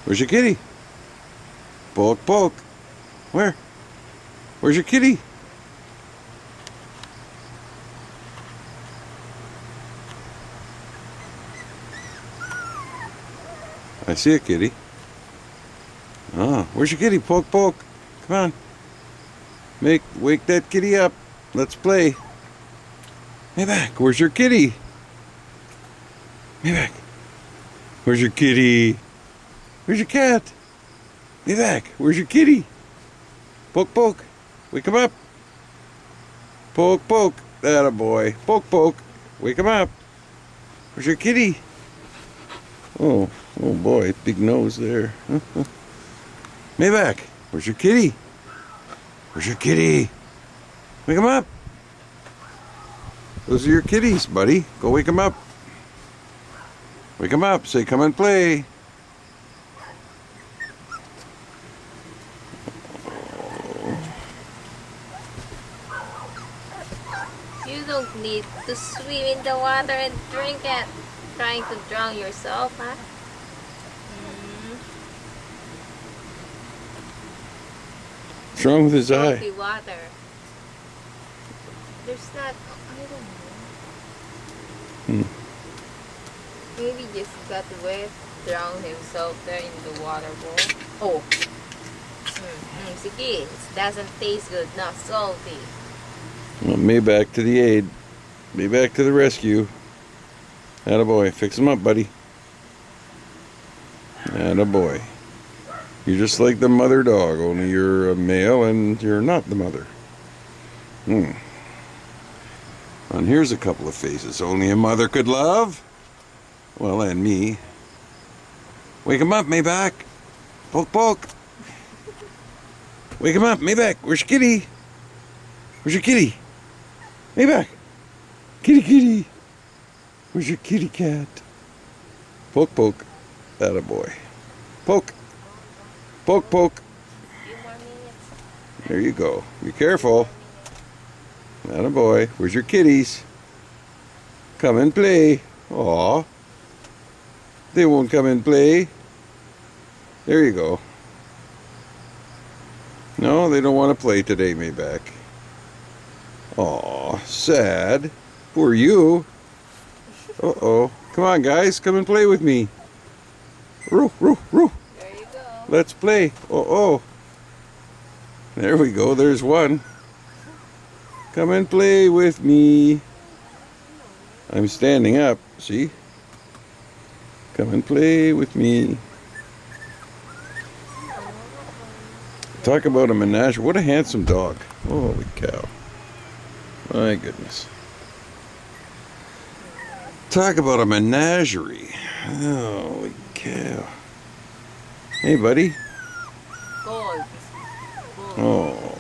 Where's your kitty? Poke, poke. Where? Where's your kitty? I see a kitty. Oh, where's your kitty? Poke, poke. Come on. Wake that kitty up. Let's play. Maybach, where's your kitty? Maybach, where's your kitty? Where's your cat? Maybach, where's your kitty? Poke, poke. Wake him up. Poke, poke. Atta boy. Poke, poke. Wake him up. Where's your kitty? Oh boy, big nose there. Maybach, where's your kitty? Where's your kitty? Wake him up. Those are your kitties, buddy. Go wake him up. Wake him up. Say, come and play. You don't need to swim in the water and drink it. Trying to drown yourself, huh? What's wrong with his eye? Salty water. There's not. I don't know. Maybe just got wet, drowned himself there in the water bowl. Oh. Sige, it doesn't taste good, not salty. Well, Maybach to the aid. Maybach to the rescue. Atta boy. Fix him up, buddy. Atta boy. You're just like the mother dog, only you're a male and you're not the mother. And here's a couple of faces only a mother could love. Well, and me. Wake him up, Maybach. Poke, poke. Wake him up, Maybach. Where's your kitty? Where's your kitty? Maybach. Kitty, kitty. Where's your kitty cat? Poke, poke. Atta boy. Poke. Poke, poke. There you go. Be careful. Atta boy. Where's your kitties? Come and play. Aw. They won't come and play. There you go. No, they don't want to play today, Maybach. Aw, sad. Poor you. Uh-oh. Come on, guys. Come and play with me. Roo, roo, roo. There you go. Let's play. Oh. There we go. There's one. Come and play with me. I'm standing up. See? Come and play with me. Talk about a menagerie. What a handsome dog. Holy cow. My goodness. Talk about a menagerie. Holy cow. Hey, buddy. Gold. Oh.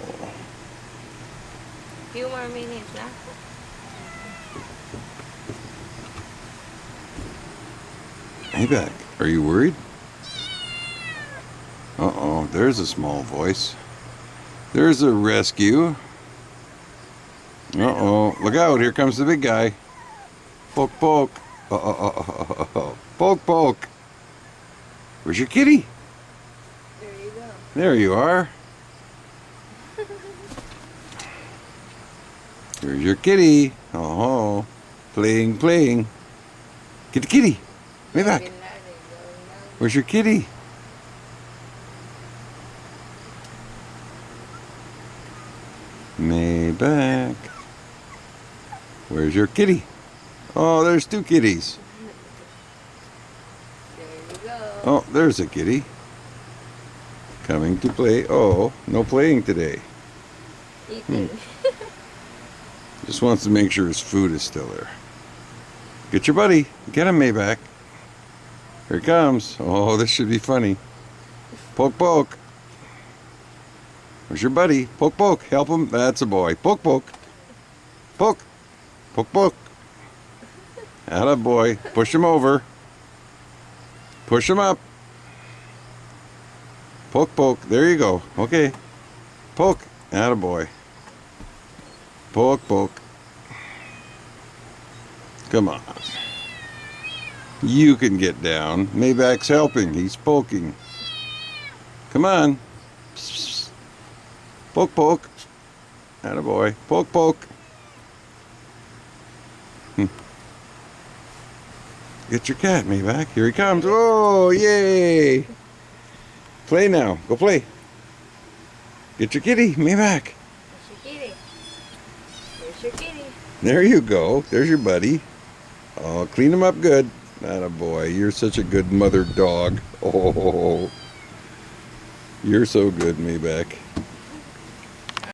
Few more minutes, huh? Maybach, are you worried? Uh-oh, there's a small voice. There's a rescue. Uh-oh, look out, here comes the big guy. Poke, poke. Poke, poke. Where's your kitty? There you go. There you are. Here's your kitty. Oh, playing. Get the kitty. Maybach, where's your kitty? Maybach, where's your kitty? Oh, there's two kitties. There you go. Oh, there's a kitty. Coming to play. Oh, no playing today. Eating. Just wants to make sure his food is still there. Get your buddy. Get him, Maybach. Here he comes. Oh, this should be funny. Poke, poke. Where's your buddy? Poke, poke. Help him. That's a boy. Poke, poke. Poke. Poke, poke. Atta boy. Push him over. Push him up. Poke, poke. There you go. Okay. Poke. Atta boy. Poke, poke. Come on. You can get down. Maybach's helping. He's poking. Come on. Psst, psst. Poke, poke. Attaboy. Poke, poke. Get your cat, Maybach. Here he comes. Oh, yay. Play now. Go play. Get your kitty, Maybach. There's your kitty. There's your kitty. There you go. There's your buddy. Oh, clean him up good. Attaboy. You're such a good mother dog. Oh, you're so good, Maybach.